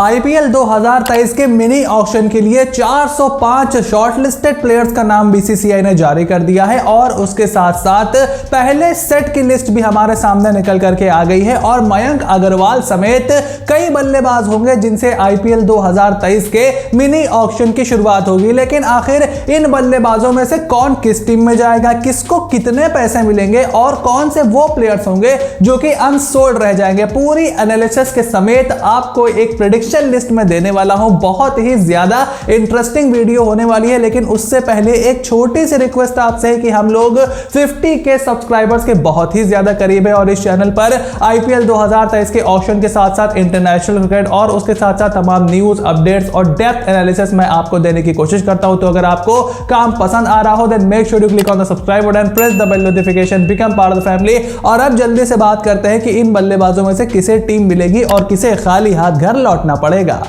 IPL 2023 के mini auction के लिए 405 शॉर्टलिस्टेड प्लेयर्स का नाम बीसीसीआई ने जारी कर दिया है और उसके साथ साथ पहले सेट की लिस्ट भी हमारे सामने निकल करके आ गई है और मयंक अग्रवाल समेत कई बल्लेबाज होंगे जिनसे आईपीएल 2023 के मिनी ऑक्शन की शुरुआत होगी। लेकिन आखिर इन बल्लेबाजों में से कौन किस टीम में जाएगा, किसको कितने पैसे मिलेंगे और कौन से वो प्लेयर्स होंगे जो कि अनसोल्ड रह जाएंगे, पूरी एनालिसिस के समेत आपको एक प्रेडिक्शन लिस्ट में देने वाला हूं। बहुत ही ज्यादा इंटरेस्टिंग वीडियो होने वाली है, लेकिन उससे पहले एक छोटी सी रिक्वेस्ट आपसे है कि हम लोग 50 के सब्सक्राइबर्स के बहुत ही ज्यादा करीब है और इस चैनल पर आईपीएल 2023 के ऑक्शन के साथ साथ इंटरनेशनल क्रिकेट और उसके साथ साथ तमाम न्यूज अपडेट्स और डेप्थ एनालिसिस मैं आपको देने की कोशिश करता हूं। तो अगर आपको काम पसंद आ रहा हो then make sure you click on the subscribe button, press the bell notification, become part of the family. और अब जल्दी से बात करते हैं कि इन बल्लेबाजों में से किसे टीम मिलेगी और किसे खाली हाथ घर लौटना पड़ेगा।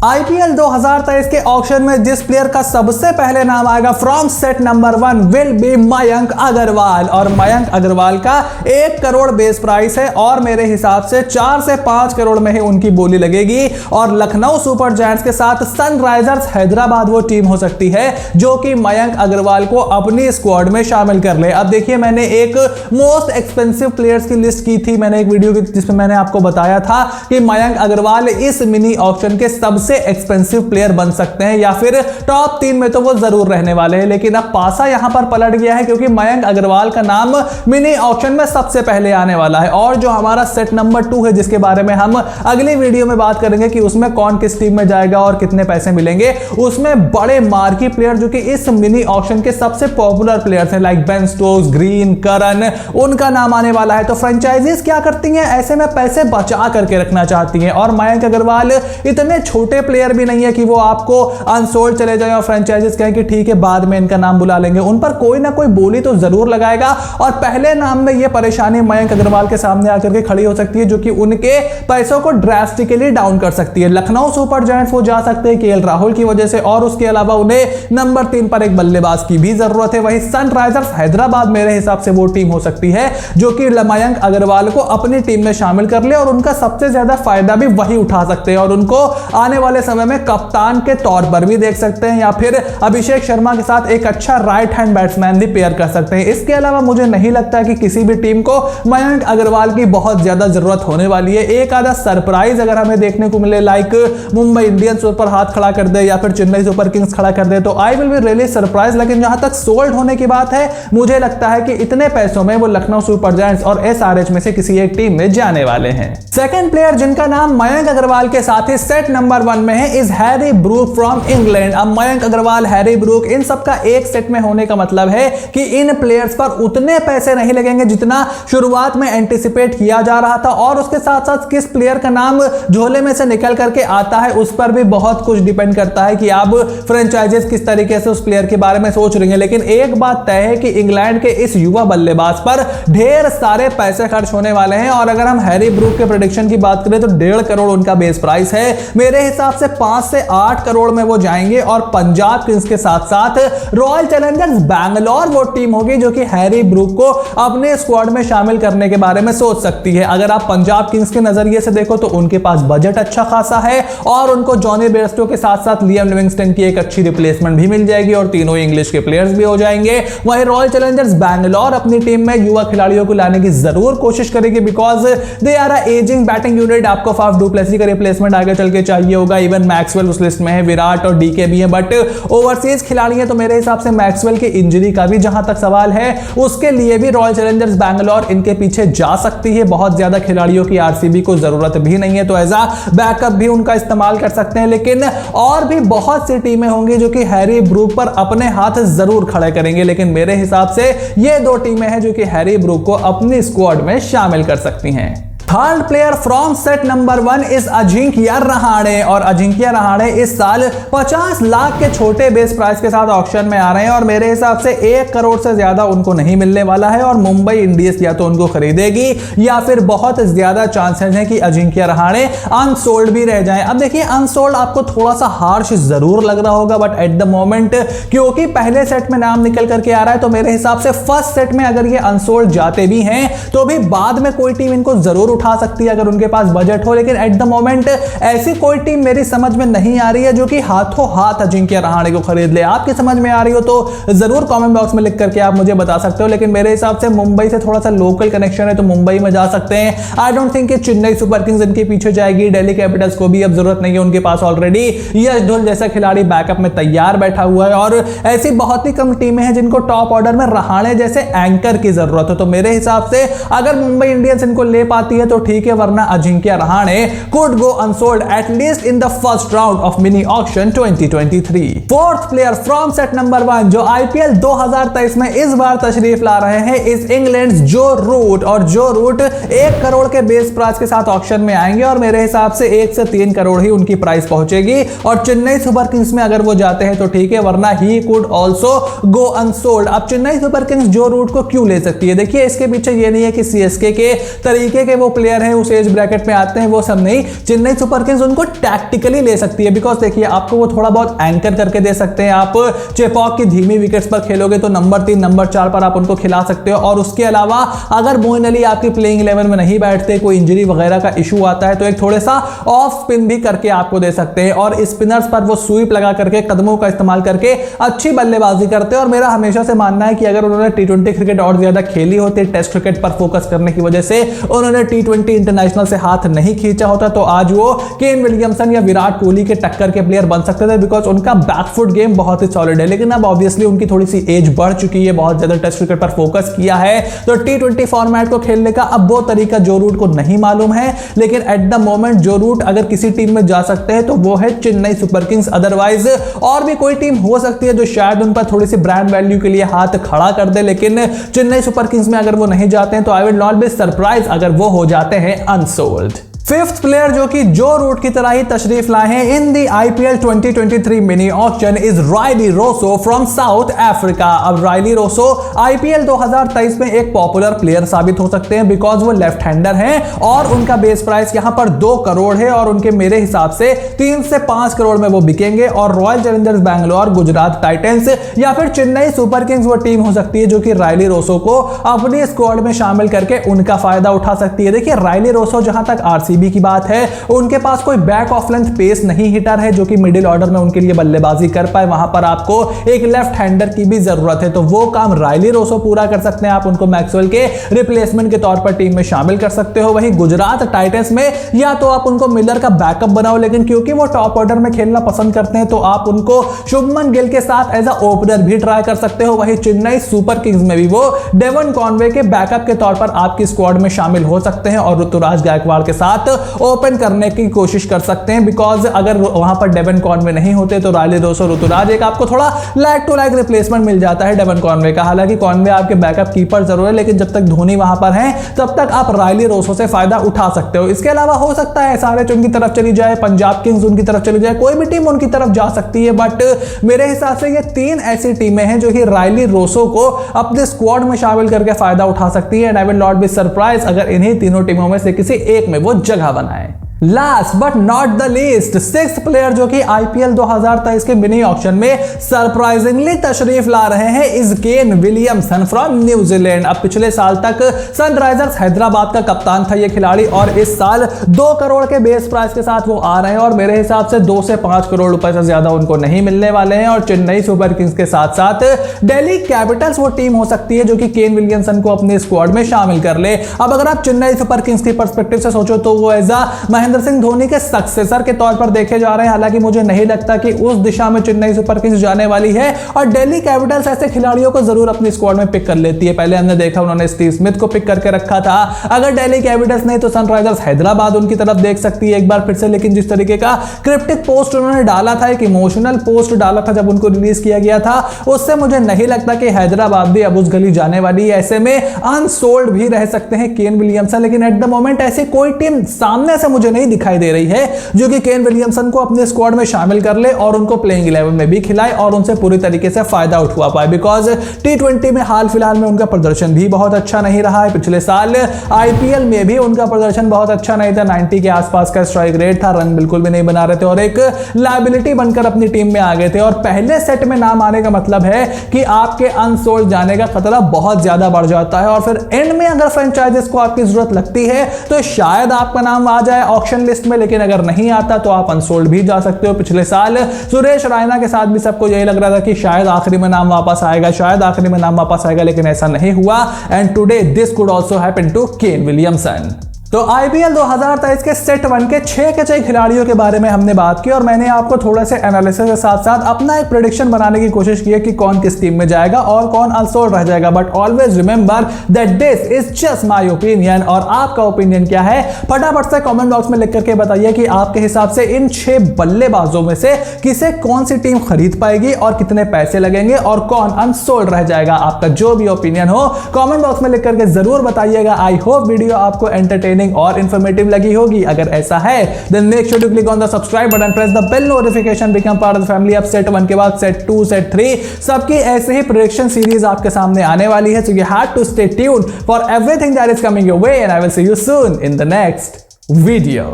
आईपीएल 2023 के ऑक्शन में जिस प्लेयर का सबसे पहले नाम आएगा from set number 1 will be Mayank Agarwal. और मयंक अग्रवाल का 1 करोड़ बेस प्राइस है और मेरे हिसाब से 4 से 5 करोड़ में ही उनकी बोली लगेगी। और लखनऊ सुपर जायंट्स के साथ सनराइजर्स हैदराबाद वो टीम हो सकती है जो कि मयंक अग्रवाल को अपनी स्क्वाड में शामिल कर ले। अब देखिए, मैंने एक मोस्ट एक्सपेंसिव प्लेयर्स की लिस्ट की थी, मैंने एक वीडियो जिसमें मैंने आपको बताया था कि मयंक अग्रवाल इस मिनी ऑक्शन के सबसे एक्सपेंसिव प्लेयर बन सकते हैं या फिर टॉप 3 में तो वो जरूर रहने वाले हैं। लेकिन अब पासा यहां पर पलट गया है क्योंकि मयंक अग्रवाल का नाम मिनी ऑक्शन में सबसे पहले आने वाला है। और जो हमारा सेट नंबर 2 है जिसके बारे में हम अगली वीडियो में बात करेंगे कि उसमें कौन किस टीम में जाएगा और कितने पैसे मिलेंगे, उसमें बड़े मार्की प्लेयर जो कि इस मिनी ऑक्शन के सबसे पॉपुलर प्लेयर्स हैं लाइक बेन स्टोक्स, ग्रीन, करन, उनका नाम आने वाला है। तो फ्रेंचाइजीज क्या करती हैं, ऐसे में पैसे बचा करके रखना चाहती हैं। और मयंक अग्रवाल इतने छोटे प्लेयर भी नहीं है कि वो आपको अनसोल्ड चले जाए और फ्रेंचाइजीज कहें कि ठीक है बाद में इनका नाम बुला लेंगे। उन पर कोई ना कोई बोली तो जरूर लगाएगा और पहले नाम में ये परेशानी मयंक अग्रवाल के सामने आकर के खड़ी हो सकती है जो कि उनके पैसों को ड्रास्टिकली डाउन कर सकती है। लखनऊ सुपर जायंट्स वो जा सकते हैं केएल राहुल की वजह से और उसके अलावा उन्हें नंबर 3 पर एक बल्लेबाज की भी जरूरत है। वहीं सनराइजर्स हैदराबाद मेरे हिसाब से वो टीम हो सकती है जो कि मयंक अग्रवाल को अपनी टीम में शामिल कर ले और उनका सबसे ज्यादा फायदा भी वही उठा सकते हैं और उनको आने वाले समय में कप्तान के तौर पर भी देख सकते हैं या फिर अभिषेक शर्मा के साथ एक अच्छा राइट हैंड बैट्समैन भी पेयर कर सकते हैं। इसके अलावा मुझे नहीं लगता कि किसी भी टीम को मयंक अग्रवाल की बहुत ज्यादा जरूरत होने वाली है। एक आधा सरप्राइज अगर हमें देखने को मिले लाइक मुंबई इंडियंस ऊपर हाथ खड़ा कर दे या फिर चेन्नई सुपर किंग्स खड़ा कर दे तो I will be really surprise. लेकिन जहां तक सोल्ड होने की बात है मुझे लगता है कि इतने पैसों में वो लखनऊ सुपर जायंट्स और एसआरएच में से किसी एक टीम में जाने वाले हैं। सेकंड प्लेयर जिनका नाम मयंक अग्रवाल के साथ ही सेट नंबर 1 में है is Harry Brook from England. अब मयंक अग्रवाल, हैरी ब्रूक, इन सब का एक सेट में होने का मतलब है कि इन प्लेयर्स पर उतने पैसे नहीं लगेंगे जितना शुरुआत में एंटिसिपेट किया जा रहा था। और उसके साथ साथ किस प्लेयर का नाम झोले में से निकल करके आता है उस पर भी बहुत कुछ डिपेंड करता है कि आप फ्रेंचाइजीज किस तरीके से उस प्लेयर के बारे में सोच रही हैं। लेकिन एक बात तय है कि इंग्लैंड के इस युवा बल्लेबाज पर ढेर सारे पैसे खर्च होने वाले हैं। और अगर हम हैरी ब्रूक के प्रेडिक्शन की बात करें तो 1.5 करोड़ उनका बेस प्राइस है। मेरे हिसाब से 5 से 8 करोड़ में वो जाएंगे और पंजाब किंग्स के साथ साथ रॉयल चैलेंजर्स बैंगलोर वो टीम होगी जो कि हैरी ब्रूक को अपने स्क्वाड में शामिल करने के बारे में सोच सकती है। अगर आप पंजाब किंग्स के नजरिए से देखो तो उनके पास बजट अच्छा खासा है और उनको जॉनी बेयरस्टो के साथ साथ लियाम लिविंगस्टन की एक अच्छी रिप्लेसमेंट भी मिल जाएगी और तीनों इंग्लिश के प्लेयर्स भी हो जाएंगे। वहीं रॉयल चैलेंजर्स बैंगलोर अपनी टीम में युवा खिलाड़ियों को लाने की जरूर कोशिश करेगी because they are ageing batting unit. आपको फाफ डू प्लेसी का रिप्लेसमेंट आगे चल के चाहिए होगा। इवन मैक्सवेल उस लिस्ट में है, विराट और डीके भी है, बट ओवरसीज खिलाड़ी है तो मेरे हिसाब से मैक्सवेल की इंजरी का भी जहां तक सवाल है उसके लिए भी रॉयल चैलेंजर्स बैंगलोर इनके पीछे जा सकती है। बहुत ज्यादा खिलाड़ियों की आरसीबी को जरूरत भी नहीं है तो एज अ बैकअप भी उनका इस्तेमाल कर सकते हैं। लेकिन और भी बहुत सी टीमें होंगी जो कि हैरी ब्रूक पर अपने हाथ जरूर खड़े करेंगे। लेकिन मेरे हिसाब से ये 2 टीमें हैं जो कि हैरी ब्रूक को अपनी स्क्वाड में शामिल कर सकती हैं। Third player from set number 1 is Ajinkya Rahane. और अजिंक्य रहाणे इस साल 50 लाख के छोटे बेस प्राइस के साथ ऑक्शन में आ रहे हैं और मेरे हिसाब से 1 करोड़ से ज्यादा उनको नहीं मिलने वाला है और मुंबई इंडियंस या तो उनको खरीदेगी या फिर बहुत ज्यादा चांसेस हैं कि अजिंक्य रहाणे अनसोल्ड भी रह जाएं। अब देखिए, अनसोल्ड आपको थोड़ा सा हार्श जरूर लग रहा होगा बट एट द मोमेंट क्योंकि पहले सेट में नाम निकल करके आ रहा है तो मेरे हिसाब से फर्स्ट सेट में अगर ये अनसोल्ड जाते भी हैं तो भी बाद में कोई टीम इनको जरूर उठा सकती है अगर उनके पास बजट हो, लेकिन एट द मोमेंट ऐसी कोई टीम मेरी समझ में नहीं आ रही है जो कि हाथों हाथ अजिंक्य रहाणे को खरीद ले। आपकी समझ में आ रही हो तो जरूर कमेंट बॉक्स में लिख करके आप मुझे बता सकते हो, लेकिन मेरे हिसाब से मुंबई से थोड़ा सा लोकल कनेक्शन है तो मुंबई में जा सकते हैं। आई डोंट थिंक कि चेन्नई सुपर किंग्स इनके पीछे जाएगी। दिल्ली कैपिटल्स को भी अब जरूरत नहीं है, उनके पास ऑलरेडी यश ढोल जैसा खिलाड़ी बैकअप में तैयार बैठा हुआ है और ऐसी बहुत ही कम टीमें हैं जिनको टॉप ऑर्डर में रहाणे जैसे एंकर की जरूरत है। तो मेरे हिसाब से अगर मुंबई इंडियंस इनको ले पाती है तो ठीक है, वरना Ajinkya Rahane could go unsold at least in the first round of mini auction 2023। Fourth player from set number 1 जो आईपीएल 2023 में इस बार तशरीफ ला रहे हैं इस इंग्लैंड जो रूट, और जो रूट 1 करोड़ के बेस प्राइस के साथ ऑक्शन में आएंगे और मेरे हिसाब से 1 से 3 करोड़ ही उनकी प्राइस पहुंचेगी। और चेन्नई सुपर किंग्स में अगर वो जाते हैं तो ठीक है, वरना he could also go unsold. अब चेन्नई सुपर किंग्स जो रूट को क्यों ले सकती है? देखिए, इसके पीछे ये नहीं है कि सीएसके के तरीके के वो प्लेयर हैं, उस एज ब्रैकेट में आते हैं, वो सब नहीं। चेन्नई सुपर किंग्स उनको टैक्टिकली ले सकती है, बिकॉज देखिए आपको वो थोड़ा बहुत एंकर करके दे सकते हैं। आप चेपॉक की धीमी विकेट्स पर खेलोगे तो नंबर 3 नंबर 4 पर आप उनको खिला सकते हो। और उसके अलावा अगर मोइन अली आपकी प्लेइंग 11 में नहीं बैठते, कोई इंजरी वगैरह का इशू आता है, तो एक थोड़ा सा ऑफ स्पिन भी करके आपको दे सकते हैं। और स्पिनर्स पर वो स्वीप लगा करके, कदमों का इस्तेमाल करके अच्छी बल्लेबाजी करते हैं। और मेरा हमेशा से मानना है कि अगर उन्होंने टी20 क्रिकेट और ज्यादा खेली होती, टेस्ट क्रिकेट पर फोकस करने की वजह से उन्होंने टी20 इंटरनेशनल से हाथ नहीं खींचा होता, तो आज वो केन विलियमसन या विराट कोहली के टक्कर के प्लेयर बन सकते थे, बिकॉज उनका बैकफुट गेम बहुत ही सॉलिड है। लेकिन अब ऑब्वियसली उनकी थोड़ी सी एज बढ़ चुकी है, बहुत ज्यादा टेस्ट क्रिकेट पर फोकस किया है, तो टी20 फॉर्मेट को खेलने का अब वो तरीका जो रूट को नहीं मालूम है। लेकिन एट द मोमेंट जो रूट अगर किसी टीम में जा सकते हैं तो वो है चेन्नई सुपर किंग्स। अदरवाइज और भी कोई टीम हो सकती है जो शायद उन पर थोड़ी सी ब्रांड वैल्यू के लिए हाथ खड़ा कर दे, लेकिन चेन्नई सुपर किंग्स में अगर वो नहीं जाते हैं तो I will not be surprise अगर वो हो जाते हैं अनसोल्ड। फिफ्थ प्लेयर जो कि जो रूट की तरह ही तशरीफ लाए हैं in the IPL 2023 mini auction is Rilee Rossouw from South Africa. अब रायली रोसो आईपीएल 2023 में एक पॉपुलर प्लेयर साबित हो सकते हैं, बिकॉज वो लेफ्ट हैंडर हैं और उनका बेस प्राइस यहां पर 2 करोड़ है और उनके मेरे हिसाब से 3 से 5 करोड़ में वो बिकेंगे। और royal Challengers Bangalore, Gujarat Titans या फिर चेन्नई सुपर किंग्स वो टीम हो सकती है जो कि रायली रोसो को अपनी स्क्वाड में शामिल करके उनका फायदा उठा सकती है। देखिए, रायली रोसो जहां तक आरसीबी की बात है, उनके पास कोई बैक ऑफ लेंथ पेस नहीं हिटर है जो कि मिडिल ऑर्डर में उनके लिए बल्लेबाजी कर पाए। वहां पर आपको एक लेफ्ट हैंडर की भी जरूरत है, तो वो काम रायली रोसो पूरा कर सकते हैं। आप उनको मैक्सवेल के रिप्लेसमेंट के तौर पर टीम में शामिल कर सकते हो। वहीं गुजरात टाइटंस में या तो आप उनको मिलर का बैकअप बनाओ, लेकिन क्योंकि वो टॉप ऑर्डर में खेलना पसंद करते हैं तो आप उनको शुभमन गिल के साथ एज अ ओपनर भी ट्राई कर सकते हो। वहीं चेन्नई सुपर किंग्स में भी वो डेवन कॉनवे के बैकअप के तौर पर आपकी स्क्वाड में शामिल हो सकते हैं और ऋतुराज गायकवाड़ के साथ ओपन करने की कोशिश कर सकते हैं, बिकॉज अगर वहां पर डेवन कॉनवे नहीं होते तो रायली रोसो, ऋतुराज, एक आपको थोड़ा लाइक टू लाइक रिप्लेसमेंट मिल जाता है डेवन कॉनवे का। हालांकि कॉनवे आपके बैकअप कीपर जरूर है, लेकिन जब तक धोनी वहां पर है तब तक आप रायली रोसो से फायदा उठा सकते हो। इसके अलावा हो सकता है एसआरएच उनकी तरफ चली जाए, पंजाब किंग्स उनकी तरफ चली जाए, कोई भी टीम उनकी तरफ जा सकती है। बट मेरे हिसाब से ये 3 ऐसी टीमें हैं जो कि रायली रोसो को अपने स्क्वाड में शामिल करके फायदा उठा सकती है। And I will not be surprise अगर इन्हीं तीनों टीमों में से किसी एक में वो जगह बनाए। Last but not the least, 6th player जो कि आईपीएल 2023 के मिनी ऑक्शन में सरप्राइजिंगली तशरीफ ला रहे हैं is Kane Williamson from New Zealand. अब पिछले साल तक सनराइजर्स हैदराबाद का कप्तान था ये खिलाड़ी और इस साल 2 करोड़ के बेस प्राइस के साथ वो आ रहे हैं और मेरे हिसाब से 2 से 5 करोड़ रुपए से ज्यादा उनको नहीं मिलने वाले हैं। और चेन्नई सुपर किंग्स के साथ साथ दिल्ली कैपिटल्स वो टीम हो सकती है जो कि केन विलियमसन को अपने स्क्वाड में शामिल कर ले। अब अगर आप चेन्नई सुपर किंग्स की पर्सपेक्टिव से सोचो तो वो एज महेंद्र सिंह धोनी के सक्सेसर के तौर पर देखे जा रहे हैं। हालांकि मुझे नहीं लगता कि उस दिशा में चेन्नई सुपर किंग्स जाने वाली है और दिल्ली कैपिटल्स ऐसे खिलाड़ियों को जरूर अपनी स्क्वाड में पिक कर लेती है। पहले हमने देखा उन्होंने स्टीव स्मिथ को पिक करके रखा था। अगर दिल्ली कैपिटल्स नहीं तो सनराइजर्स हैदराबाद उनकी तरफ देख सकती है एक बार फिर से। लेकिन जिस तरीके का क्रिप्टिक पोस्ट उन्होंने डाला था, एक इमोशनल पोस्ट डाला था जब उनको रिलीज किया गया था, उससे मुझे नहीं लगता कि हैदराबाद भी अब उस गली जाने वाली है। ऐसे में अनसोल्ड भी रह सकते हैं केन विलियमसन। लेकिन एट द मोमेंट ऐसी कोई टीम सामने से मुझे नहीं नहीं दिखाई दे रही है जो कि केन विलियमसन को अपने स्क्वाड में शामिल कर ले और उनको प्लेइंग 11 में भी खिलाए और उनसे पूरी तरीके से फायदा उठवा पाए। बिकॉज T20 में हाल फिलहाल में उनका प्रदर्शन भी बहुत अच्छा नहीं रहा है। पिछले साल IPL में भी उनका प्रदर्शन बहुत अच्छा नहीं था, 90 के आसपास का स्ट्राइक रेट था, रन बिल्कुल भी नहीं बना रहे थे और एक लायबिलिटी बनकर अपनी टीम में आ गए थे। और पहले सेट में नाम आने का मतलब है कि आपके अनसोल्ड जाने का खतरा बहुत ज्यादा बढ़ जाता है और फिर एंड में अगर फ्रेंचाइजीज को आपकी जरूरत लगती है तो शायद आपका नाम आ जाए ऑक्शन लिस्ट में, लेकिन अगर नहीं आता तो आप अनसोल्ड भी जा सकते हो। पिछले साल सुरेश रैना के साथ भी सबको यही लग रहा था कि शायद आखिरी में नाम वापस आएगा, शायद आखिरी में नाम वापस आएगा, लेकिन ऐसा नहीं हुआ। And today this could also happen to Kane Williamson. तो IPL 2023 के सेट 1 के 6 के 6 खिलाड़ियों के बारे में हमने बात की और मैंने आपको थोड़ा से एनालिसिस के साथ साथ अपना एक प्रेडिक्शन बनाने की कोशिश की है कि कौन किस टीम में जाएगा और कौन अनसोल्ड रह जाएगा। But always remember that this is just my opinion. और आपका ओपिनियन क्या है फटाफट से कमेंट बॉक्स में लिख करके बताइए कि आपके हिसाब से इन 6 बल्लेबाजों में से किसे कौन सी टीम खरीद पाएगी और कितने पैसे लगेंगे और कौन अनसोल्ड रह जाएगा। आपका जो भी ओपिनियन हो कमेंट बॉक्स में लिख करके जरूर बताइएगा। आई होप वीडियो आपको एंटरटेनिंग और इंफॉर्मेटिव लगी होगी। अगर ऐसा है then make sure to click on the subscribe button, press the bell notification, become part of the family. अब सेट 1 के बाद सेट 2, सेट 3 सबकी ऐसे ही प्रेडिक्शन सीरीज आपके सामने आने वाली है। So you have to stay tuned for everything that is coming your way and I will see you soon in the next video.